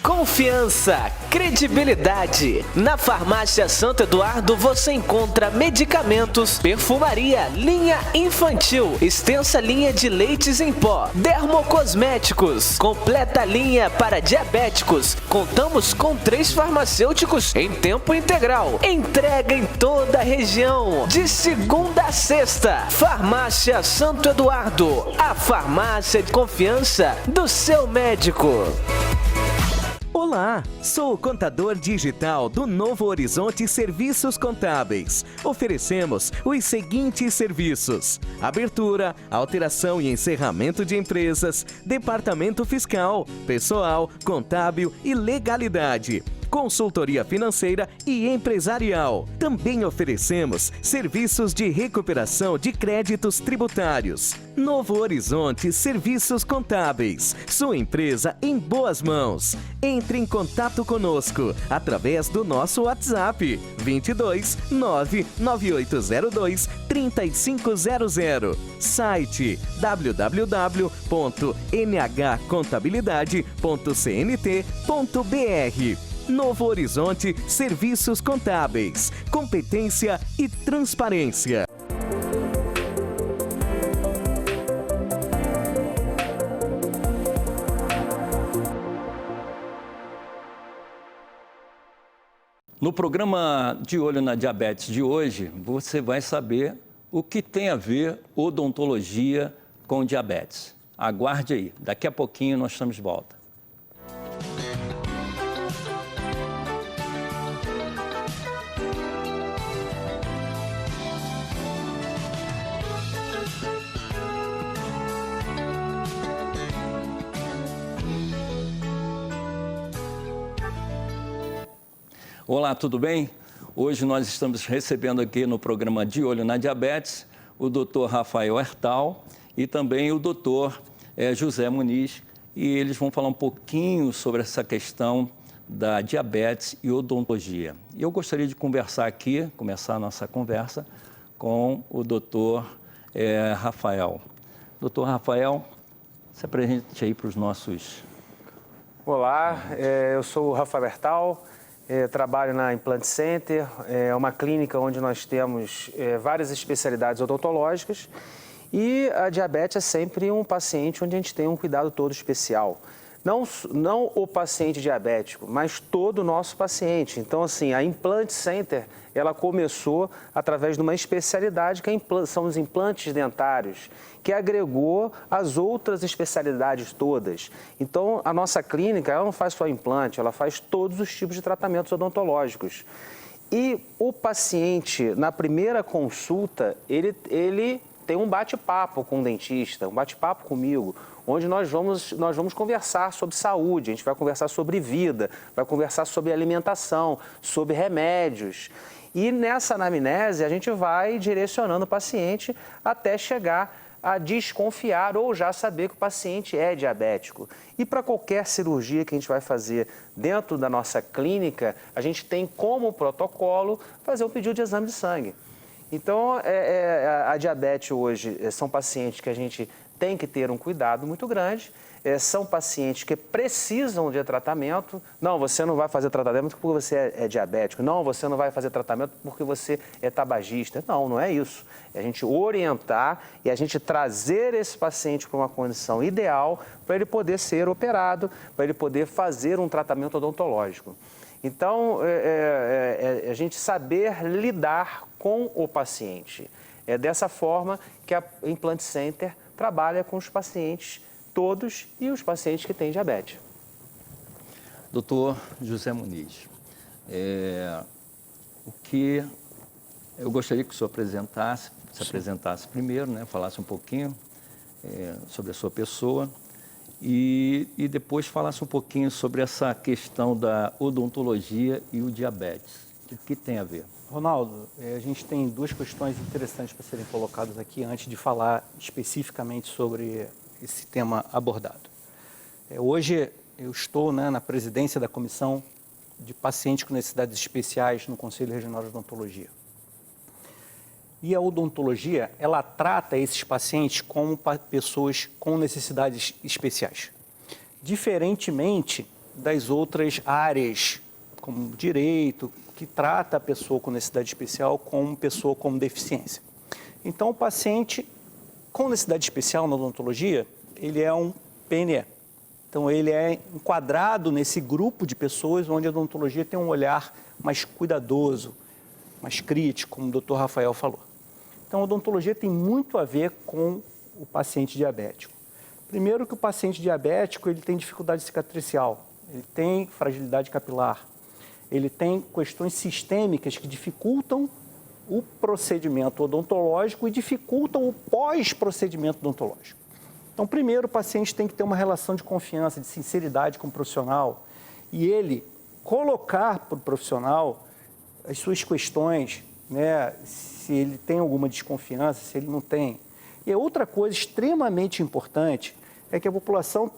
Confiança, credibilidade. Na Farmácia Santo Eduardo você encontra medicamentos, perfumaria, linha infantil, extensa linha de leites em pó, dermocosméticos, completa linha para diabéticos. Contamos com 3 farmacêuticos em tempo integral. Entrega em toda a região, de segunda a sexta. Farmácia Santo Eduardo, a farmácia de confiança do seu médico. Olá, sou o contador digital do Novo Horizonte Serviços Contábeis. Oferecemos os seguintes serviços: abertura, alteração e encerramento de empresas, departamento fiscal, pessoal, contábil e legalidade, consultoria financeira e empresarial. Também oferecemos serviços de recuperação de créditos tributários. Novo Horizonte Serviços Contábeis, sua empresa em boas mãos. Entre em contato conosco através do nosso WhatsApp 22 99802 3500. Site www.nhcontabilidade.cnt.br. Novo Horizonte Serviços Contábeis, competência e transparência. No programa De Olho na Diabetes de hoje, você vai saber o que tem a ver odontologia com diabetes. Aguarde aí, daqui a pouquinho nós estamos de volta. Olá, tudo bem? Hoje nós estamos recebendo aqui no programa De Olho na Diabetes o Dr. Rafael Hertal e também o Dr. José Muniz, e eles vão falar um pouquinho sobre essa questão da diabetes e odontologia. E eu gostaria de começar a nossa conversa com o doutor Rafael. Doutor Rafael, se apresente aí para os nossos... Olá, eu sou o Rafa Bertal, trabalho na Implant Center, é uma clínica onde nós temos várias especialidades odontológicas e a diabetes é sempre um paciente onde a gente tem um cuidado todo especial. Não o paciente diabético, mas todo o nosso paciente. Então, assim, a Implant Center, ela começou através de uma especialidade que são os implantes dentários, que agregou as outras especialidades todas. Então, a nossa clínica, ela não faz só implante, ela faz todos os tipos de tratamentos odontológicos. E o paciente, na primeira consulta, ele tem um bate-papo com o dentista, um bate-papo comigo, onde nós vamos conversar sobre saúde, a gente vai conversar sobre vida, vai conversar sobre alimentação, sobre remédios. E nessa anamnese a gente vai direcionando o paciente até chegar a desconfiar ou já saber que o paciente é diabético. E para qualquer cirurgia que a gente vai fazer dentro da nossa clínica, a gente tem como protocolo fazer um pedido de exame de sangue. Então, a diabetes hoje são pacientes que a gente tem que ter um cuidado muito grande, são pacientes que precisam de tratamento. Não, você não vai fazer tratamento porque você é diabético. Não, você não vai fazer tratamento porque você é tabagista. Não, não é isso. É a gente orientar e a gente trazer esse paciente para uma condição ideal para ele poder ser operado, para ele poder fazer um tratamento odontológico. Então, a gente saber lidar com o paciente. É dessa forma que a Implant Center trabalha com os pacientes todos e os pacientes que têm diabetes. Doutor José Muniz, o que eu gostaria que o senhor se apresentasse primeiro, né, falasse um pouquinho sobre a sua pessoa e depois falasse um pouquinho sobre essa questão da odontologia e o diabetes. O que tem a ver? Ronaldo, a gente tem duas questões interessantes para serem colocadas aqui antes de falar especificamente sobre esse tema abordado. Hoje eu estou na presidência da Comissão de Pacientes com Necessidades Especiais no Conselho Regional de Odontologia. E a odontologia, ela trata esses pacientes como pessoas com necessidades especiais. Diferentemente das outras áreas, como direito, que trata a pessoa com necessidade especial como pessoa com deficiência. Então, o paciente com necessidade especial na odontologia, ele é um PNE. Então, ele é enquadrado nesse grupo de pessoas onde a odontologia tem um olhar mais cuidadoso, mais crítico, como o doutor Rafael falou. Então, a odontologia tem muito a ver com o paciente diabético. Primeiro que o paciente diabético, ele tem dificuldade cicatricial, ele tem fragilidade capilar, ele tem questões sistêmicas que dificultam o procedimento odontológico e dificultam o pós-procedimento odontológico. Então, primeiro, o paciente tem que ter uma relação de confiança, de sinceridade com o profissional e ele colocar para o profissional as suas questões, né, se ele tem alguma desconfiança, se ele não tem. E outra coisa extremamente importante é que a população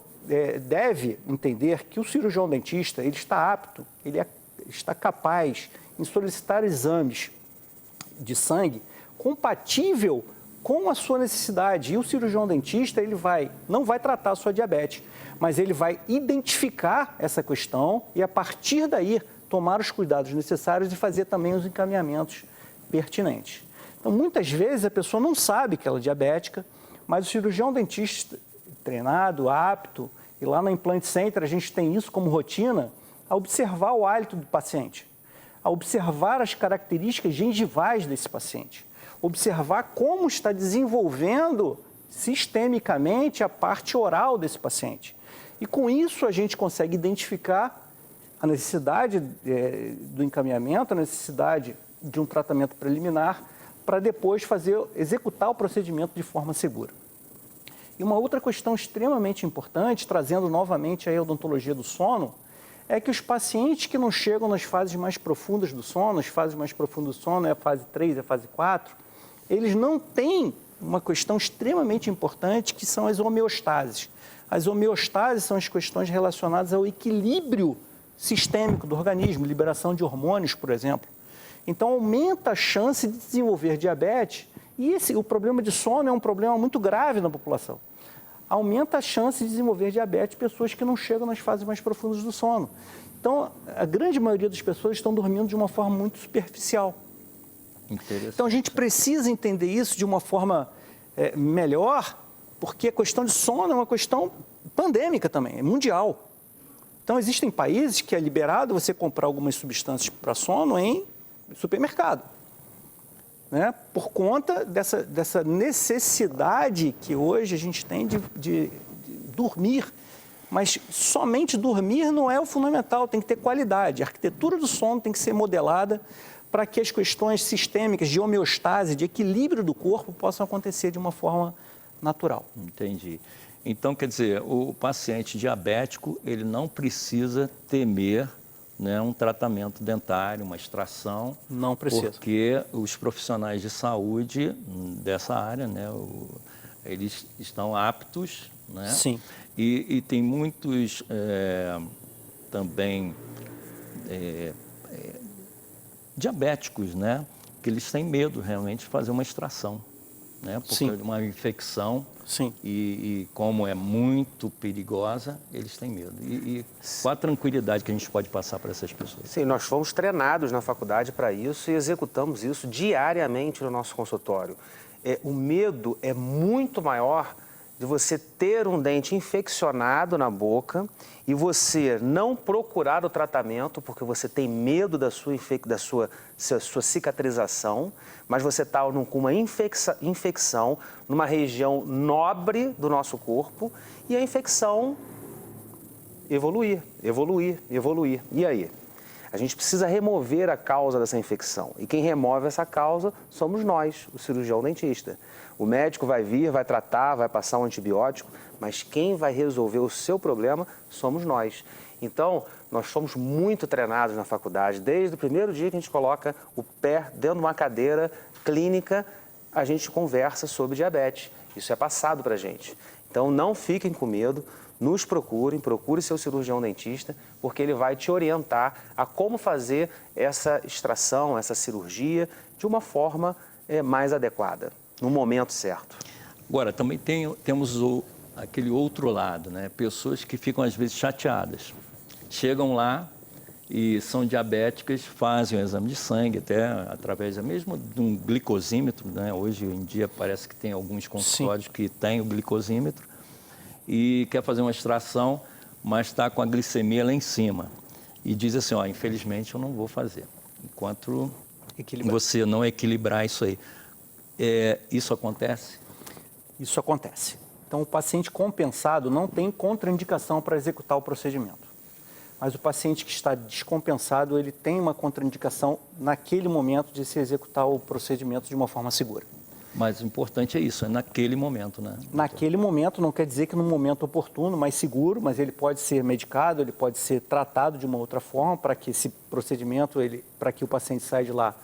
deve entender que o cirurgião dentista, ele está apto, ele está capaz em solicitar exames de sangue compatível com a sua necessidade. E o cirurgião dentista, ele não vai tratar a sua diabetes, mas ele vai identificar essa questão e, a partir daí, tomar os cuidados necessários e fazer também os encaminhamentos pertinentes. Então, muitas vezes, a pessoa não sabe que ela é diabética, mas o cirurgião dentista treinado, apto, e lá na Implant Center a gente tem isso como rotina, a observar o hálito do paciente, a observar as características gengivais desse paciente, observar como está desenvolvendo sistemicamente a parte oral desse paciente. E com isso a gente consegue identificar a necessidade do encaminhamento, a necessidade de um tratamento preliminar para depois executar o procedimento de forma segura. E uma outra questão extremamente importante, trazendo novamente a odontologia do sono, é que os pacientes que não chegam nas fases mais profundas do sono, as fases mais profundas do sono é a fase 3, a fase 4, eles não têm uma questão extremamente importante que são as homeostases. As homeostases são as questões relacionadas ao equilíbrio sistêmico do organismo, liberação de hormônios, por exemplo. Então, aumenta a chance de desenvolver diabetes. E o problema de sono é um problema muito grave na população. Aumenta a chance de desenvolver diabetes pessoas que não chegam nas fases mais profundas do sono. Então, a grande maioria das pessoas estão dormindo de uma forma muito superficial. Então, a gente precisa entender isso de uma forma melhor, porque a questão de sono é uma questão pandêmica também, é mundial. Então, existem países que é liberado você comprar algumas substâncias para sono em supermercado, né? Por conta dessa necessidade que hoje a gente tem de dormir. Mas somente dormir não é o fundamental, tem que ter qualidade. A arquitetura do sono tem que ser modelada para que as questões sistêmicas de homeostase, de equilíbrio do corpo, possam acontecer de uma forma natural. Entendi. Então, quer dizer, o paciente diabético, ele não precisa temer, né, um tratamento dentário, uma extração. Não precisa. Porque os profissionais de saúde dessa área, né, eles estão aptos, né? Sim. E tem muitos também diabéticos, né? Que eles têm medo realmente de fazer uma extração, né? Porque Sim. de uma infecção. Sim. E como é muito perigosa, eles têm medo. E qual a tranquilidade que a gente pode passar para essas pessoas? Sim, nós fomos treinados na faculdade para isso e executamos isso diariamente no nosso consultório. O medo é muito maior de você ter um dente infeccionado na boca e você não procurar o tratamento porque você tem medo da sua cicatrização, mas você está com uma infecção numa região nobre do nosso corpo e a infecção evoluir. E aí? A gente precisa remover a causa dessa infecção. E quem remove essa causa somos nós, o cirurgião dentista. O médico vai vir, vai tratar, vai passar um antibiótico, mas quem vai resolver o seu problema somos nós. Então, nós somos muito treinados na faculdade. Desde o primeiro dia que a gente coloca o pé dentro de uma cadeira clínica, a gente conversa sobre diabetes. Isso é passado para a gente. Então, não fiquem com medo. Nos procure seu cirurgião dentista, porque ele vai te orientar a como fazer essa extração, essa cirurgia, de uma forma mais adequada, no momento certo. Agora, também temos aquele outro lado, né? Pessoas que ficam, às vezes, chateadas. Chegam lá e são diabéticas, fazem o exame de sangue, até através mesmo de um glicosímetro, né? Hoje em dia parece que tem alguns consultórios que têm o glicosímetro, e quer fazer uma extração, mas está com a glicemia lá em cima. E diz assim, ó, infelizmente eu não vou fazer, enquanto você não equilibrar isso aí. Isso acontece? Isso acontece. Então, o paciente compensado não tem contraindicação para executar o procedimento. Mas o paciente que está descompensado, ele tem uma contraindicação naquele momento de se executar o procedimento de uma forma segura. Mas o importante é isso, é naquele momento, né? Naquele momento, não quer dizer que no momento oportuno, mais seguro, mas ele pode ser medicado, ele pode ser tratado de uma outra forma para que esse procedimento, para que o paciente saia de lá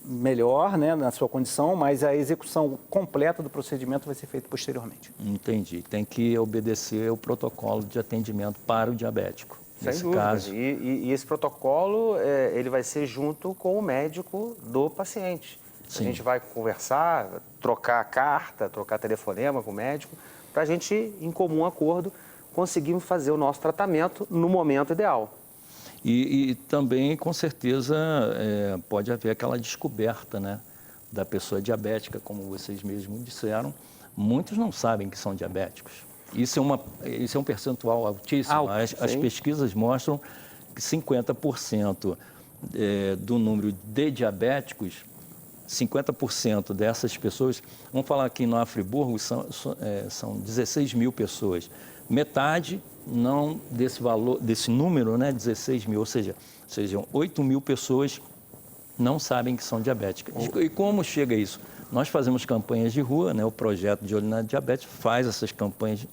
melhor, né, na sua condição, mas a execução completa do procedimento vai ser feita posteriormente. Entendi. Tem que obedecer o protocolo de atendimento para o diabético. Nesse caso. E esse protocolo, ele vai ser junto com o médico do paciente. Sim. A gente vai conversar, trocar carta, trocar telefonema com o médico, para a gente, em comum acordo, conseguirmos fazer o nosso tratamento no momento ideal. E também, com certeza, pode haver aquela descoberta, né, da pessoa diabética, como vocês mesmos disseram. Muitos não sabem que são diabéticos. Isso é um percentual altíssimo. As pesquisas mostram que 50% do número de diabéticos, 50% dessas pessoas, vamos falar aqui no Friburgo, são 16 mil pessoas. Metade não desse valor, desse número, né, 16 mil, ou seja, 8 mil pessoas não sabem que são diabéticas. E como chega isso? Nós fazemos campanhas de rua, né, o projeto de Olho na Diabetes faz essas campanhas,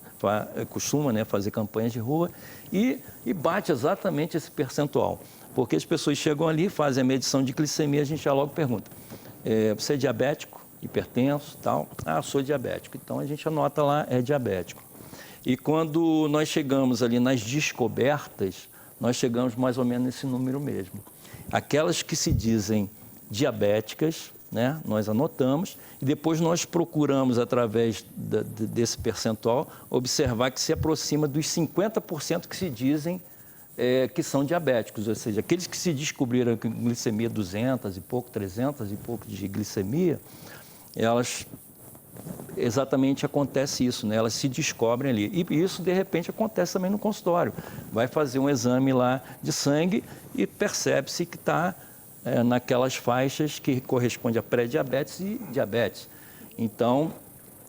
costuma, né, fazer campanhas de rua e bate exatamente esse percentual. Porque as pessoas chegam ali, fazem a medição de glicemia, a gente já logo pergunta, você é diabético, hipertenso, tal? Ah, sou diabético. Então a gente anota lá, é diabético. E quando nós chegamos ali nas descobertas, nós chegamos mais ou menos nesse número mesmo. Aquelas que se dizem diabéticas, né, nós anotamos e depois nós procuramos, através desse percentual, observar que se aproxima dos 50% que se dizem que são diabéticos, ou seja, aqueles que se descobriram com glicemia 200 e pouco, 300 e pouco de glicemia, elas exatamente acontece isso, né? Elas se descobrem ali. E isso, de repente, acontece também no consultório. Vai fazer um exame lá de sangue e percebe-se que está naquelas faixas que correspondem a pré-diabetes e diabetes. Então,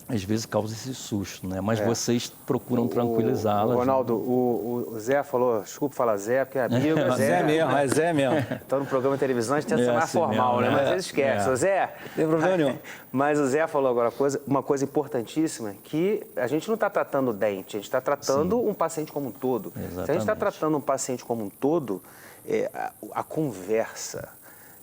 às vezes causa esse susto, né? Mas vocês procuram tranquilizá-las. Ronaldo, o Zé falou, desculpa falar Zé, porque é amigo, é Zé mesmo, é Zé mesmo. Então, no programa de televisão, a gente tenta ser mais formal, mesmo, né? Mas eles esquecem. Zé... Não tem problema nenhum. Mas o Zé falou agora uma coisa importantíssima, que a gente não está tratando o dente, a gente está tratando um paciente como um todo. Exatamente. Se a gente está tratando um paciente como um todo, a conversa...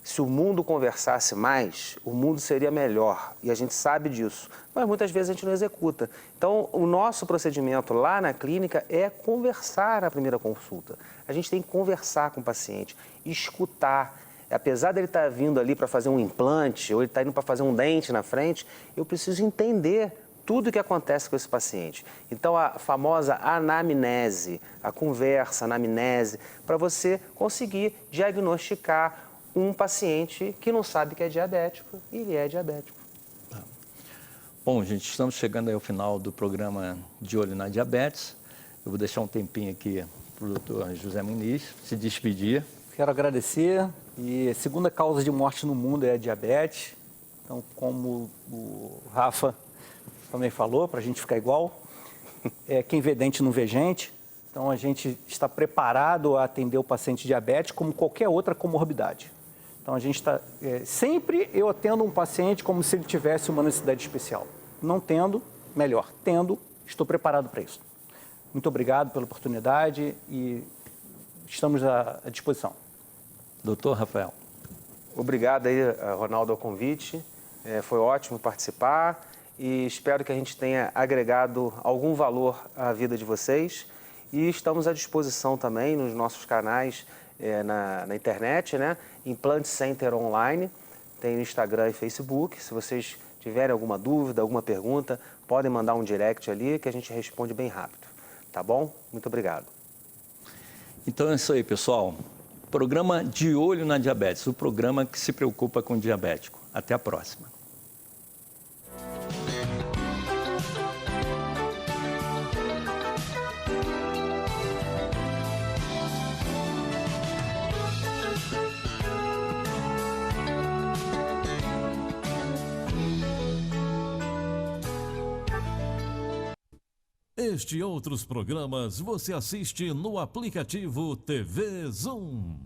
Se o mundo conversasse mais, o mundo seria melhor. E a gente sabe disso. Mas muitas vezes a gente não executa. Então, o nosso procedimento lá na clínica é conversar na primeira consulta. A gente tem que conversar com o paciente, escutar. Apesar dele estar vindo ali para fazer um implante, ou ele está indo para fazer um dente na frente, eu preciso entender tudo o que acontece com esse paciente. Então, a famosa anamnese, a conversa, a anamnese, para você conseguir diagnosticar um paciente que não sabe que é diabético e ele é diabético. Bom, gente, estamos chegando aí ao final do programa De Olho na Diabetes. Eu vou deixar um tempinho aqui para o doutor José Muniz se despedir. Quero agradecer. E a segunda causa de morte no mundo é a diabetes. Então, como o Rafa também falou, para a gente ficar igual, quem vê dente não vê gente. Então, a gente está preparado a atender o paciente diabético como qualquer outra comorbidade. Então, a gente está... sempre eu atendo um paciente como se ele tivesse uma necessidade especial. Não tendo, melhor. Tendo, estou preparado para isso. Muito obrigado pela oportunidade e estamos à disposição. Doutor Rafael. Obrigado aí, Ronaldo, ao convite. Foi ótimo participar e espero que a gente tenha agregado algum valor à vida de vocês. E estamos à disposição também nos nossos canais na internet, né? Implant Center Online, tem no Instagram e Facebook. Se vocês tiverem alguma dúvida, alguma pergunta, podem mandar um direct ali que a gente responde bem rápido. Tá bom? Muito obrigado. Então é isso aí, pessoal. Programa De Olho na Diabetes, o programa que se preocupa com o diabético. Até a próxima. Este e outros programas você assiste no aplicativo TV Zoom.